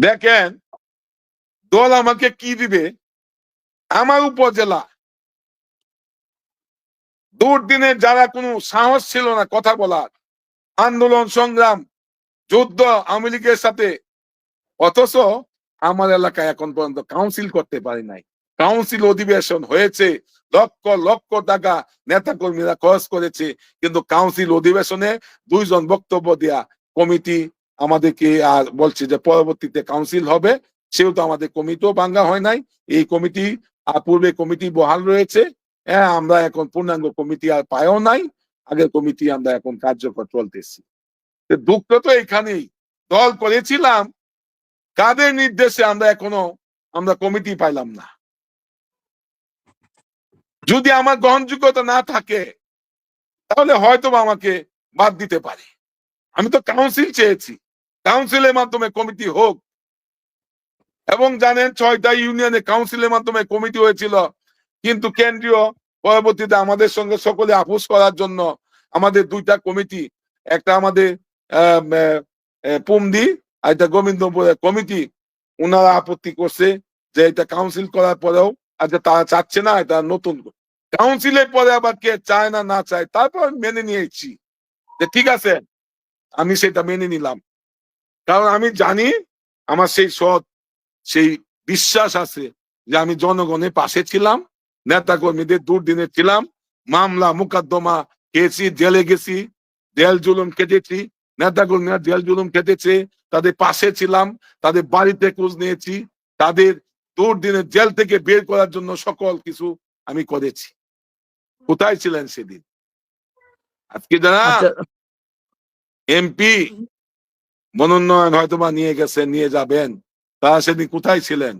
দেখেন দল আমাকে কি দিবে, আমার উপজেলা দুর্দিনে যারা কোনো সাহস ছিল না কথা বলার, আন্দোলন সংগ্রাম যুদ্ধ আওয়ামী লীগের সাথে, অথচ আমার এলাকায় এখন পর্যন্ত কাউন্সিল করতে পারি নাই। কাউন্সিল অধিবেশন হয়েছে, লক্ষ লক্ষ টাকা নেতা কর্মীরা খরচ করেছে, কিন্তু কাউন্সিল অধিবেশনে 2 জন বক্তব্য দেয়া কমিটি আমাদেরকে আর বলছে যে পরবর্তীতে কাউন্সিল হবে, সেহেতু আমাদের কমিটিও ভাঙ্গা হয় নাই। এই কমিটি পূর্বে কমিটি বহাল রয়েছে। হ্যাঁ, আমরা এখন পূর্ণাঙ্গ কমিটি আর পাইও নাই, আগের কমিটি আমরা এখন কার্যকর চলতেছি। দুঃখ তো এখানেই, দল করেছিলাম কাদের নির্দেশে আমরা কমিটি পাইলাম না। যদি আমার গ্রহণযোগ্যতা না থাকে তাহলে হয়তো আমাকে বাদ দিতে পারে। আমি তো কাউন্সিল চেয়েছি, কাউন্সিলের মাধ্যমে কমিটি হোক। এবং জানেন 6টা ইউনিয়নে কাউন্সিলের মাধ্যমে কমিটি হয়েছিল, কিন্তু কেন্দ্রীয় পরবর্তীতে আমাদের সঙ্গে সকলে আপোষ করার জন্য আমাদের 2টা কমিটি, একটা আমাদের পুমদি আর একটা গোবিন্দপুরের কমিটি, ওনারা আপত্তি করছে যে এটা কাউন্সিল করার পরেও আচ্ছা তারা চাচ্ছে না, এটা নতুন কাউন্সিলের পরে আবার কে চায় না না চায়, তারপর মেনে নিয়েছি যে ঠিক আছে, আমি সেটা মেনে নিলাম। কারণ আমি জানি আমার সেই বিশ্বাস আছে যে আমি জনগণের পাশে ছিলাম, নেতা কর্মীদের দুর্দিনে ছিলাম, মামলা মোকদ্দমা খেয়েছি, জেলে গেছি, জেল জুলুম খেটেছি, নেতা কর্মীরা জেল জুলুম খেটেছে, তাদের পাশে ছিলাম, তাদের বাড়িতে খোঁজ নিয়েছি, তাদের দুর্দিনে জেল থেকে বের করার জন্য সকল কিছু আমি করেছি। কোথায় ছিলেন সেদিন? আজকে যারা এমপি মনোনয়ন হয়তোবা নিয়ে গেছেন, নিয়ে যাবেন, তারা সেদিন কোথায় ছিলেন?